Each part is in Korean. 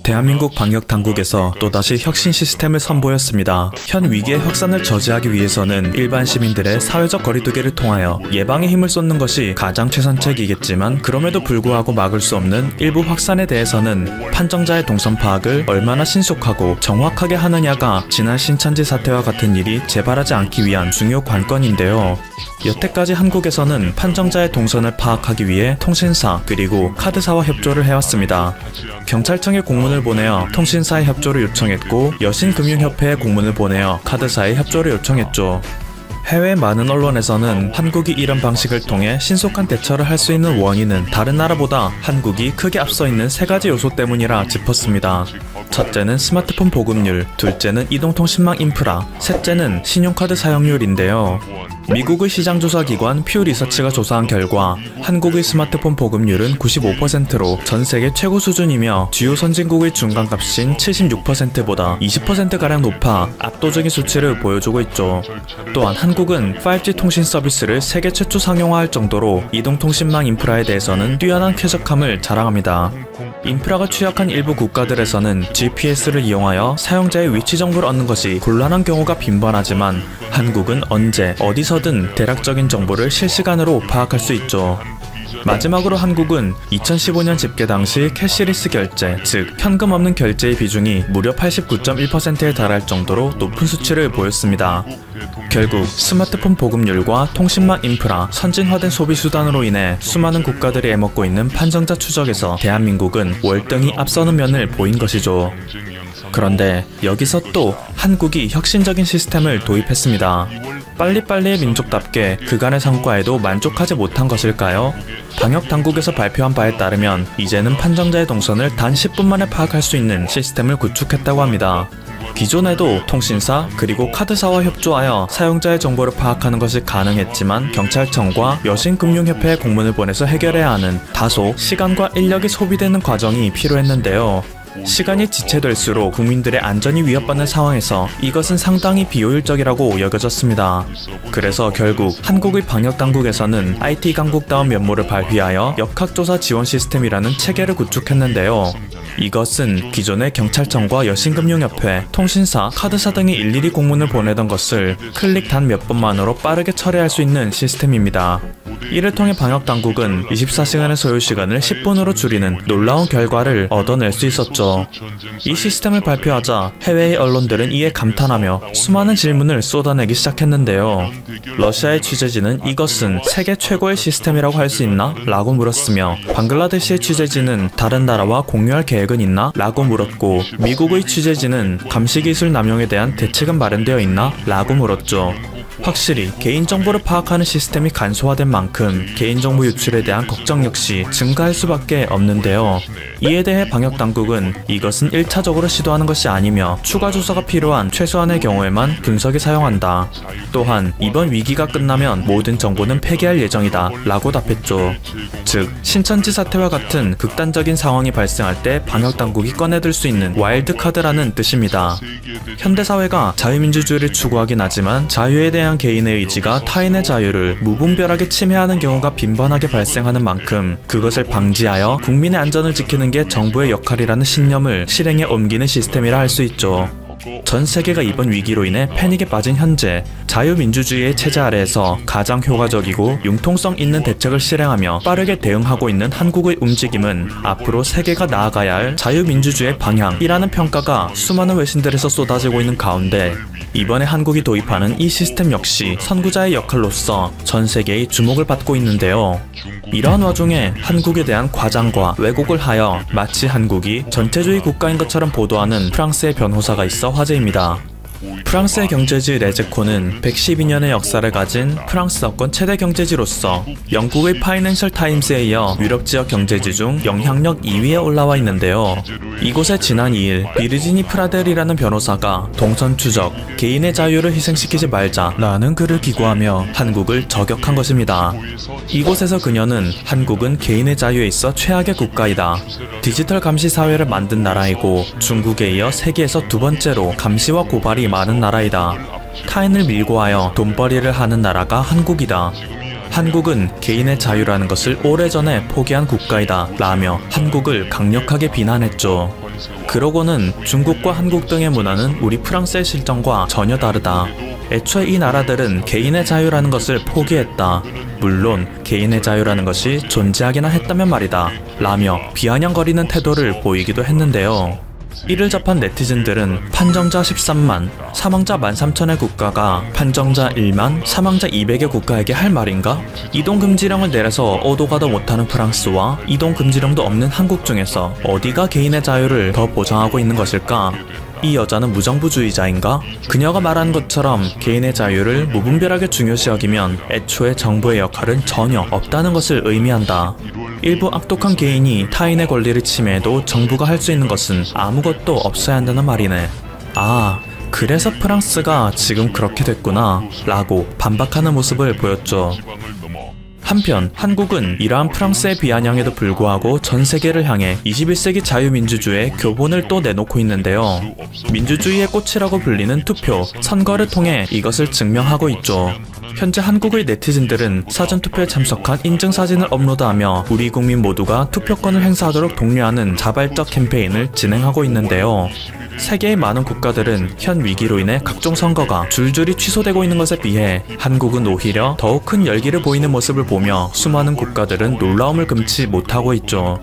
대한민국 방역당국에서 또다시 혁신 시스템을 선보였습니다. 현 위기의 확산을 저지하기 위해서는 일반 시민들의 사회적 거리두기를 통하여 예방에 힘을 쏟는 것이 가장 최선책이겠지만, 그럼에도 불구하고 막을 수 없는 일부 확산에 대해서는 판정자의 동선 파악을 얼마나 신속하고 정확하게 하느냐가 지난 신천지 사태와 같은 일이 재발하지 않기 위한 중요 관건인데요. 여태까지 한국에서는 판정자의 동선을 파악하기 위해 통신사 그리고 카드사와 협조를 해왔습니다. 경찰청에 공문을 보내어 통신사의 협조를 요청했고, 여신금융협회에 공문을 보내어 카드사의 협조를 요청했죠. 해외 많은 언론에서는 한국이 이런 방식을 통해 신속한 대처를 할 수 있는 원인은 다른 나라보다 한국이 크게 앞서 있는 세 가지 요소 때문이라 짚었습니다. 첫째는 스마트폰 보급률, 둘째는 이동통신망 인프라, 셋째는 신용카드 사용률인데요. 미국의 시장조사기관 퓨 리서치가 조사한 결과 한국의 스마트폰 보급률은 95%로 전 세계 최고 수준이며, 주요 선진국의 중간값인 76%보다 20%가량 높아 압도적인 수치를 보여주고 있죠. 또한 한국은 5G 통신 서비스를 세계 최초 상용화할 정도로 이동통신망 인프라에 대해서는 뛰어난 쾌적함을 자랑합니다. 인프라가 취약한 일부 국가들에서는 GPS를 이용하여 사용자의 위치 정보를 얻는 것이 곤란한 경우가 빈번하지만, 한국은 언제 어디서든 대략적인 정보를 실시간으로 파악할 수 있죠. 마지막으로 한국은 2015년 집계 당시 캐시리스 결제, 즉 현금 없는 결제의 비중이 무려 89.1%에 달할 정도로 높은 수치를 보였습니다. 결국 스마트폰 보급률과 통신망 인프라, 선진화된 소비 수단으로 인해 수많은 국가들이 애먹고 있는 판정자 추적에서 대한민국은 월등히 앞서는 면을 보인 것이죠. 그런데 여기서 또 한국이 혁신적인 시스템을 도입했습니다. 빨리빨리의 민족답게 그간의 성과에도 만족하지 못한 것일까요? 방역당국에서 발표한 바에 따르면 이제는 판정자의 동선을 단 10분 만에 파악할 수 있는 시스템을 구축했다고 합니다. 기존에도 통신사 그리고 카드사와 협조하여 사용자의 정보를 파악하는 것이 가능했지만, 경찰청과 여신금융협회에 공문을 보내서 해결해야 하는 다소 시간과 인력이 소비되는 과정이 필요했는데요. 시간이 지체될수록 국민들의 안전이 위협받는 상황에서 이것은 상당히 비효율적이라고 여겨졌습니다. 그래서 결국 한국의 방역당국에서는 IT 강국다운 면모를 발휘하여 역학조사 지원 시스템이라는 체계를 구축했는데요. 이것은 기존의 경찰청과 여신금융협회, 통신사, 카드사 등이 일일이 공문을 보내던 것을 클릭 단 몇 번만으로 빠르게 처리할 수 있는 시스템입니다. 이를 통해 방역당국은 24시간의 소요시간을 10분으로 줄이는 놀라운 결과를 얻어낼 수 있었죠. 이 시스템을 발표하자 해외의 언론들은 이에 감탄하며 수많은 질문을 쏟아내기 시작했는데요. 러시아의 취재진은 이것은 세계 최고의 시스템이라고 할 수 있나? 라고 물었으며, 방글라데시의 취재진은 다른 나라와 공유할 계획은 있나? 라고 물었고, 미국의 취재진은 감시기술 남용에 대한 대책은 마련되어 있나? 라고 물었죠. 확실히 개인정보를 파악하는 시스템이 간소화된 만큼 개인정보 유출에 대한 걱정 역시 증가할 수밖에 없는데요. 이에 대해 방역당국은 이것은 1차적으로 시도하는 것이 아니며 추가 조사가 필요한 최소한의 경우에만 분석에 사용한다. 또한 이번 위기가 끝나면 모든 정보는 폐기할 예정이다 라고 답했죠. 즉, 신천지 사태와 같은 극단적인 상황이 발생할 때 방역당국이 꺼내들 수 있는 와일드카드라는 뜻입니다. 현대사회가 자유민주주의를 추구하긴 하지만 자유에 대한 개인의 의지가 타인의 자유를 무분별하게 침해하는 경우가 빈번하게 발생하는 만큼, 그것을 방지하여 국민의 안전을 지키는 게 정부의 역할이라는 신념을 실행에 옮기는 시스템이라 할 수 있죠. 전 세계가 이번 위기로 인해 패닉에 빠진 현재, 자유민주주의의 체제 아래에서 가장 효과적이고 융통성 있는 대책을 실행하며 빠르게 대응하고 있는 한국의 움직임은 앞으로 세계가 나아가야 할 자유민주주의의 방향이라는 평가가 수많은 외신들에서 쏟아지고 있는 가운데, 이번에 한국이 도입하는 이 시스템 역시 선구자의 역할로서 전 세계의 주목을 받고 있는데요. 이러한 와중에 한국에 대한 과장과 왜곡을 하여 마치 한국이 전체주의 국가인 것처럼 보도하는 프랑스의 변호사가 있어 화제입니다. 프랑스의 경제지 레제코는 112년의 역사를 가진 프랑스어권 최대 경제지로서 영국의 파이낸셜 타임스에 이어 유럽 지역 경제지 중 영향력 2위에 올라와 있는데요. 이곳에 지난 2일 비르지니 프라델이라는 변호사가 동선 추적, 개인의 자유를 희생시키지 말자라는 글을 기고하며 한국을 저격한 것입니다. 이곳에서 그녀는 한국은 개인의 자유에 있어 최악의 국가이다. 디지털 감시 사회를 만든 나라이고 중국에 이어 세계에서 두 번째로 감시와 고발이 많은 나라이다. 타인을 밀고 하여 돈벌이를 하는 나라가 한국이다. 한국은 개인의 자유라는 것을 오래전에 포기한 국가이다 라며 한국을 강력하게 비난했죠. 그러고는 중국과 한국 등의 문화는 우리 프랑스의 실정과 전혀 다르다. 애초에 이 나라들은 개인의 자유라는 것을 포기했다. 물론 개인의 자유라는 것이 존재하기나 했다면 말이다. 라며 비아냥거리는 태도를 보이기도 했는데요. 이를 접한 네티즌들은 판정자 13만, 사망자 13,000의 국가가 판정자 1만, 사망자 200의 국가에게 할 말인가? 이동금지령을 내려서 오도 가도 못하는 프랑스와 이동금지령도 없는 한국 중에서 어디가 개인의 자유를 더 보장하고 있는 것일까? 이 여자는 무정부주의자인가? 그녀가 말한 것처럼 개인의 자유를 무분별하게 중요시 여기면 애초에 정부의 역할은 전혀 없다는 것을 의미한다. 일부 악독한 개인이 타인의 권리를 침해해도 정부가 할 수 있는 것은 아무것도 없어야 한다는 말이네. 아, 그래서 프랑스가 지금 그렇게 됐구나 라고 반박하는 모습을 보였죠. 한편 한국은 이러한 프랑스의 비아냥에도 불구하고 전 세계를 향해 21세기 자유민주주의의 교본을 또 내놓고 있는데요. 민주주의의 꽃이라고 불리는 투표, 선거를 통해 이것을 증명하고 있죠. 현재 한국의 네티즌들은 사전투표에 참석한 인증사진을 업로드하며 우리 국민 모두가 투표권을 행사하도록 독려하는 자발적 캠페인을 진행하고 있는데요. 세계의 많은 국가들은 현 위기로 인해 각종 선거가 줄줄이 취소되고 있는 것에 비해 한국은 오히려 더욱 큰 열기를 보이는 모습을 보며 수많은 국가들은 놀라움을 금치 못하고 있죠.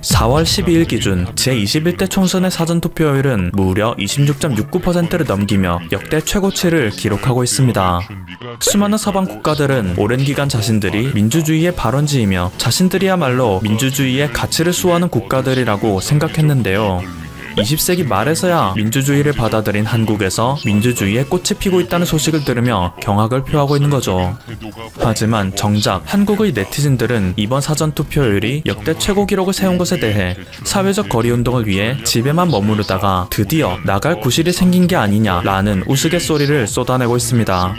4월 12일 기준 제21대 총선의 사전투표율은 무려 26.69%를 넘기며 역대 최고치를 기록하고 있습니다. 수많은 서방 국가들은 오랜 기간 자신들이 민주주의의 발원지이며 자신들이야말로 민주주의의 가치를 수호하는 국가들이라고 생각했는데요. 20세기 말에서야 민주주의를 받아들인 한국에서 민주주의의 꽃이 피고 있다는 소식을 들으며 경악을 표하고 있는 거죠. 하지만 정작 한국의 네티즌들은 이번 사전투표율이 역대 최고 기록을 세운 것에 대해 사회적 거리운동을 위해 집에만 머무르다가 드디어 나갈 구실이 생긴 게 아니냐라는 우스갯소리를 쏟아내고 있습니다.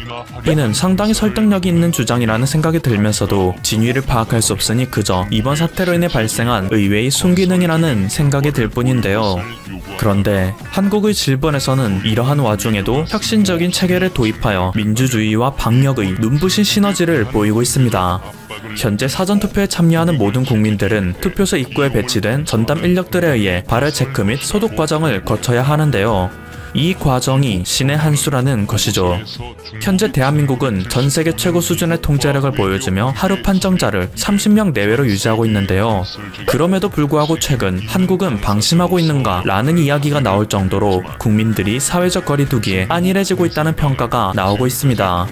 이는 상당히 설득력이 있는 주장이라는 생각이 들면서도 진위를 파악할 수 없으니 그저 이번 사태로 인해 발생한 의외의 순기능이라는 생각이 들 뿐인데요. 그런데 한국의 질본에서는 이러한 와중에도 혁신적인 체계를 도입하여 민주주의와 방역의 눈부신 시너지를 보이고 있습니다. 현재 사전투표에 참여하는 모든 국민들은 투표소 입구에 배치된 전담 인력들에 의해 발열 체크 및 소독 과정을 거쳐야 하는데요. 이 과정이 신의 한 수라는 것이죠. 현재 대한민국은 전 세계 최고 수준의 통제력을 보여주며 하루 판정자를 30명 내외로 유지하고 있는데요. 그럼에도 불구하고 최근 한국은 방심하고 있는가 라는 이야기가 나올 정도로 국민들이 사회적 거리두기에 안일해지고 있다는 평가가 나오고 있습니다.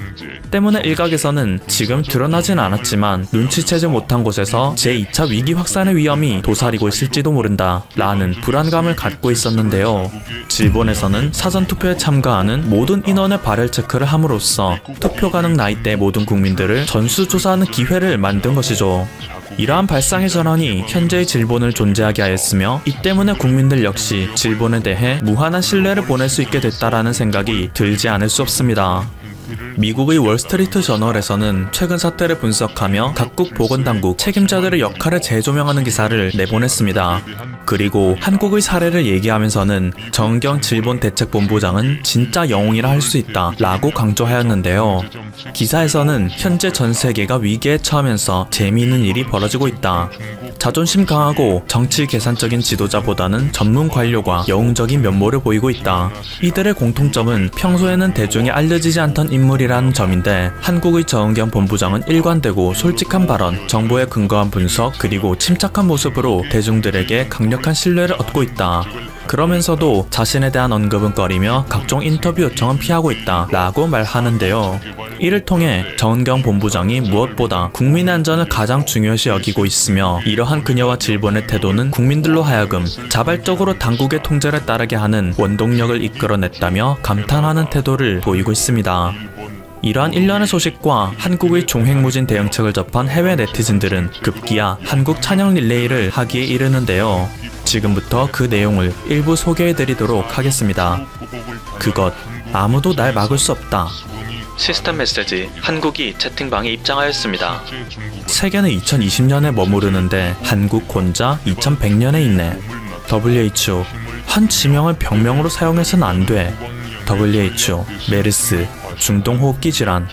때문에 일각에서는 지금 드러나진 않았지만 눈치채지 못한 곳에서 제2차 위기 확산의 위험이 도사리고 있을지도 모른다 라는 불안감을 갖고 있었는데요. 질본에서는 사전투표에 참가하는 모든 인원의 발열 체크를 함으로써 투표 가능 나이대 모든 국민들을 전수조사하는 기회를 만든 것이죠. 이러한 발상의 전환이 현재의 질본을 존재하게 하였으며 이 때문에 국민들 역시 질본에 대해 무한한 신뢰를 보낼 수 있게 됐다라는 생각이 들지 않을 수 없습니다. 미국의 월스트리트 저널에서는 최근 사태를 분석하며 각국 보건당국 책임자들의 역할을 재조명하는 기사를 내보냈습니다. 그리고 한국의 사례를 얘기하면서는 정은경 질본대책본부장은 진짜 영웅이라 할 수 있다 라고 강조하였는데요. 기사에서는 현재 전 세계가 위기에 처하면서 재미있는 일이 벌어지고 있다. 자존심 강하고 정치 계산적인 지도자보다는 전문 관료가 영웅적인 면모를 보이고 있다. 이들의 공통점은 평소에는 대중에 알려지지 않던 인물이라는 점인데 한국의 정은경 본부장은 일관되고 솔직한 발언, 정보에 근거한 분석, 그리고 침착한 모습으로 대중들에게 강력한 신뢰를 얻고 있다. 그러면서도 자신에 대한 언급은 꺼리며 각종 인터뷰 요청은 피하고 있다 라고 말하는데요. 이를 통해 정은경 본부장이 무엇보다 국민의 안전을 가장 중요시 여기고 있으며 이러한 그녀와 질본의 태도는 국민들로 하여금 자발적으로 당국의 통제를 따르게 하는 원동력을 이끌어냈다며 감탄하는 태도를 보이고 있습니다. 이러한 일련의 소식과 한국의 종횡무진 대응책을 접한 해외 네티즌들은 급기야 한국 찬양 릴레이를 하기에 이르는데요. 지금부터 그 내용을 일부 소개해드리도록 하겠습니다. 그것, 아무도 날 막을 수 없다. 시스템 메시지, 한국이 채팅방에 입장하였습니다. 세계는 2020년에 머무르는데 한국 혼자 2100년에 있네. WHO, 한 지명을 병명으로 사용해서는 안 돼. WHO, 메르스, 중동호흡기 질환.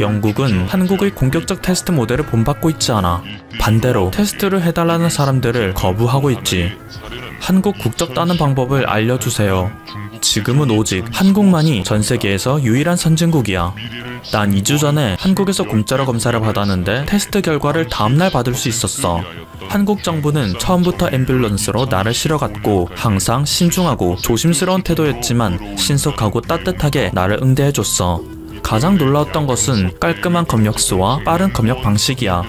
영국은 한국의 공격적 테스트 모델을 본받고 있지 않아 반대로 테스트를 해달라는 사람들을 거부하고 있지. 한국 국적 따는 방법을 알려주세요. 지금은 오직 한국만이 전 세계에서 유일한 선진국이야. 난 2주 전에 한국에서 공짜로 검사를 받았는데 테스트 결과를 다음날 받을 수 있었어. 한국 정부는 처음부터 앰뷸런스로 나를 실어갔고 항상 신중하고 조심스러운 태도였지만 신속하고 따뜻하게 나를 응대해줬어. 가장 놀라웠던 것은 깔끔한 검역수와 빠른 검역 방식이야.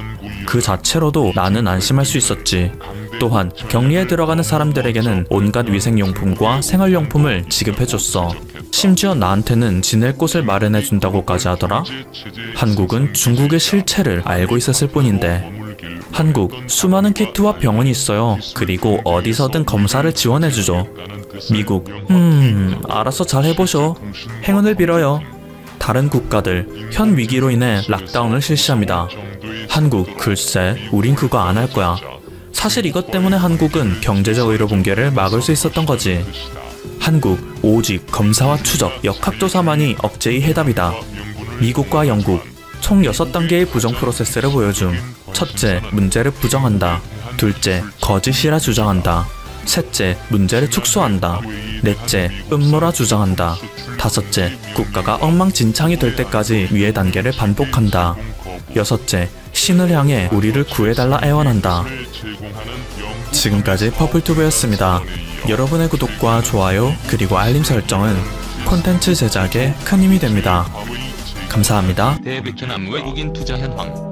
그 자체로도 나는 안심할 수 있었지. 또한 격리에 들어가는 사람들에게는 온갖 위생용품과 생활용품을 지급해줬어. 심지어 나한테는 지낼 곳을 마련해준다고까지 하더라. 한국은 중국의 실체를 알고 있었을 뿐인데. 한국 수많은 키트와 병원이 있어요. 그리고 어디서든 검사를 지원해주죠. 미국 알아서 잘 해보셔. 행운을 빌어요. 다른 국가들 현 위기로 인해 락다운을 실시합니다. 한국 글쎄 우린 그거 안 할 거야. 사실 이것 때문에 한국은 경제적 의료 붕괴를 막을 수 있었던 거지. 한국 오직 검사와 추적, 역학조사만이 억제의 해답이다. 미국과 영국 총 6단계의 부정 프로세스를 보여줌. 첫째, 문제를 부정한다. 둘째, 거짓이라 주장한다. 셋째, 문제를 축소한다. 넷째, 음모라 주장한다. 다섯째, 국가가 엉망진창이 될 때까지 위의 단계를 반복한다. 여섯째, 신을 향해 우리를 구해달라 애원한다. 지금까지 퍼플튜브였습니다. 여러분의 구독과 좋아요 그리고 알림 설정은 콘텐츠 제작에 큰 힘이 됩니다. 감사합니다. 대베트남 외국인 투자 현황.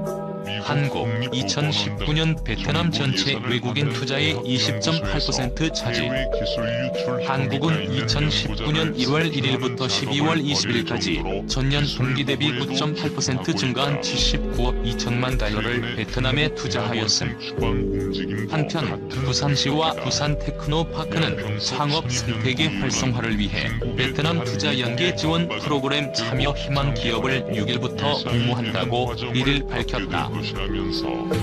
한국 2019년 베트남 전체 외국인 투자의 20.8% 차지. 한국은 2019년 1월 1일부터 12월 20일까지 전년 동기 대비 9.8% 증가한 79억 2천만 달러를 베트남에 투자하였음. 한편 부산시와 부산 테크노파크는 창업 생태계 활성화를 위해 베트남 투자 연계 지원 프로그램 참여 희망 기업을 6일부터 공모한다고 1일 밝혔다.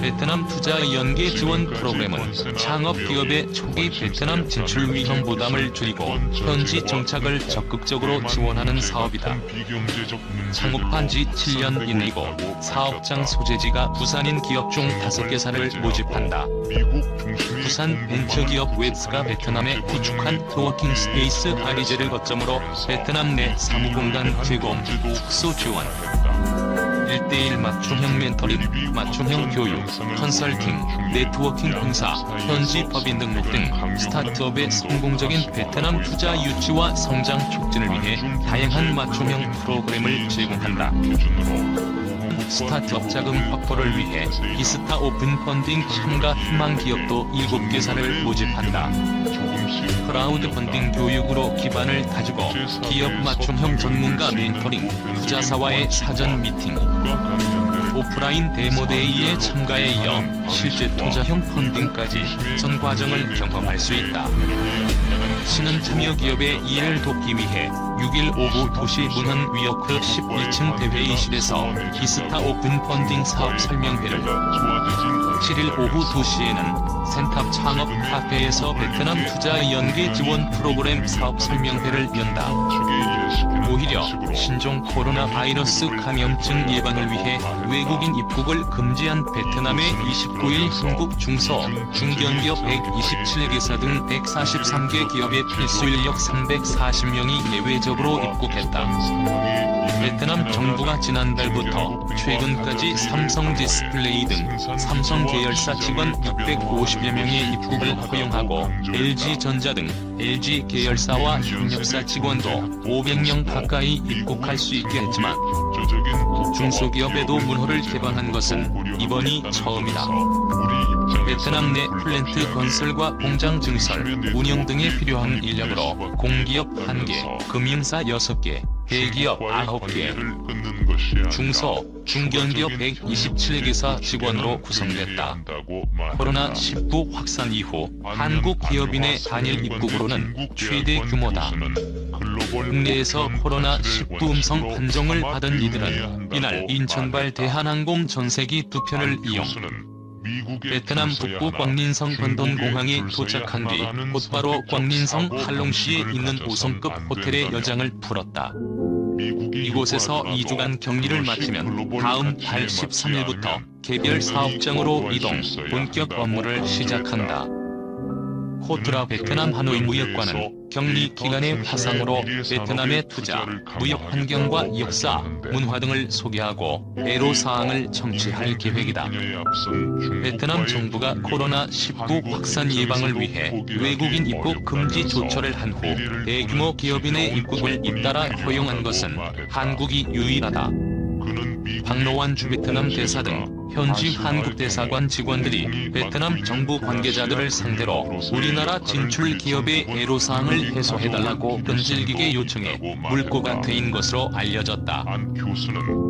베트남 투자 연계 지원 프로그램은 창업 기업의 초기 베트남 진출 위험 부담을 줄이고 현지 정착을 적극적으로 지원하는 사업이다. 창업한 지 7년 이내이고 사업장 소재지가 부산인 기업 중 5개사를 모집한다. 부산 벤처기업 웹스가 베트남에 구축한 코워킹 스페이스 아리제를 거점으로 베트남 내 사무공간 제공, 숙소 지원, 1:1 맞춤형 멘토링, 맞춤형 교육, 컨설팅, 네트워킹 행사, 현지 법인 등록 등 스타트업의 성공적인 베트남 투자 유치와 성장 촉진을 위해 다양한 맞춤형 프로그램을 제공한다. 스타트업 자금 확보를 위해 비스타 오픈 펀딩 참가 희망 기업도 7개사를 모집한다. 크라우드 펀딩 교육으로 기반을 다지고 기업 맞춤형 전문가 멘토링, 투자사와의 사전 미팅, 오프라인 데모데이에 참가에 이어 실제 투자형 펀딩까지 전 과정을 경험할 수 있다. 신은 참여 기업의 이해를 돕기 위해 6일 오후 2시 문헌 위워크 11층 대회의실에서 비스타 오픈 펀딩 사업 설명회를, 7일 오후 2시에는 센탑 창업 카페에서 베트남 투자 연계 지원 프로그램 사업 설명회를 연다. 오히려 신종 코로나 바이러스 감염증 예방을 위해 외국인 입국을 금지한 베트남의 29일 한국 중소, 중견기업 127개사 등 143개 기업의 필수 인력 340명이 예외적으로 입국했다. 베트남 정부가 지난달부터 최근까지 삼성 디스플레이 등 삼성 계열사 직원 650여 명의 입국을 허용하고 LG전자 등 LG 계열사와 협력사 직원도 500명 가까이 입국할 수 있게 했지만 중소기업에도 문호를 개방한 것은 이번이 처음이다. 베트남 내 플랜트 건설과 공장 증설, 운영 등에 필요한 인력으로 공기업 1개, 금융사 6개, 대기업 9개, 중소, 중견기업 127개사 직원으로 구성됐다. 코로나19 확산 이후 한국 기업인의 단일 입국으로는 최대 규모다. 국내에서 코로나19 음성 판정을 받은 이들은 이날 인천발 대한항공 전세기 2편을 이용 베트남 북부 광린성 번돈공항에 도착한 뒤 곧바로 광린성 할롱시에 있는 5성급 호텔의 여장을 풀었다. 이곳에서 2주간 격리를 마치면 다음 달 13일부터 개별 사업장으로 이동, 본격 업무를 시작한다. 코트라 베트남 하노이 무역관은 격리 기간의 화상으로 베트남의 투자, 무역 환경과 역사, 문화 등을 소개하고 애로사항을 청취할 계획이다. 베트남 정부가 코로나19 확산 예방을 위해 외국인 입국 금지 조처를 한 후 대규모 기업인의 입국을 잇따라 허용한 것은 한국이 유일하다. 박노완 주 베트남 대사 등 현지 한국 대사관 직원들이 베트남 정부 관계자들을 상대로 우리나라 진출 기업의 애로사항을 해소해달라고 끈질기게 요청해 물꼬가 트인 것으로 알려졌다.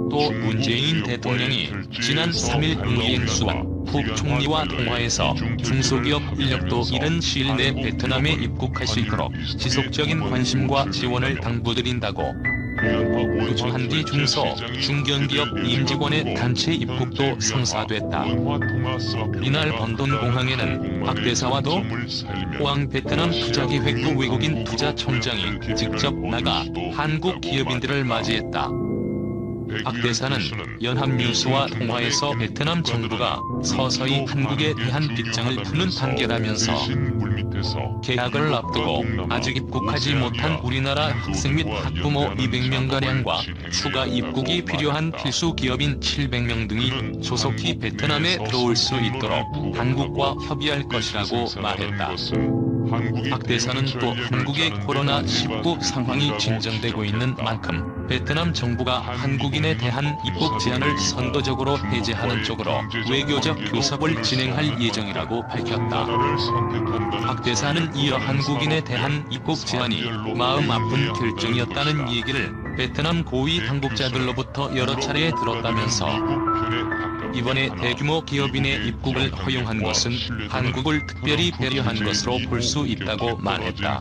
또 문재인 대통령이 지난 3일 응이행 수관副총리와 통화에서 중소기업 인력도 이른 시일 내 베트남에 입국할 수 있도록 지속적인 관심과 지원을 당부드린다고 요청한 뒤 중소, 중견기업 임직원의 단체 입국도 성사됐다. 이날 번돈 공항에는 박 대사와도 호앙 베트남 투자기획부 외국인 투자청장이 직접 나가 한국 기업인들을 맞이했다. 박 대사는 연합뉴스와 통화에서 베트남 정부가 서서히 한국에 대한 빗장을 푸는 단계라면서 개학을 앞두고 아직 입국하지 못한 우리나라 학생 및 학부모 200명가량과 추가 입국이 필요한 필수 기업인 700명 등이 조속히 베트남에 들어올 수 있도록 한국과 협의할 것이라고 말했다. 박 대사는 또 한국의 코로나19 상황이 진정되고 있는 만큼 베트남 정부가 한국인에 대한 입국 제한을 선도적으로 해제하는 쪽으로 외교적 교섭을 진행할 예정이라고 밝혔다. 박 대사는 이어 한국인에 대한 입국 제한이 마음 아픈 결정이었다는 얘기를 베트남 고위 당국자들로부터 여러 차례 들었다면서 이번에 대규모 기업인의 입국을 허용한 것은 한국을 특별히 배려한 것으로 볼 수 있다고 말했다.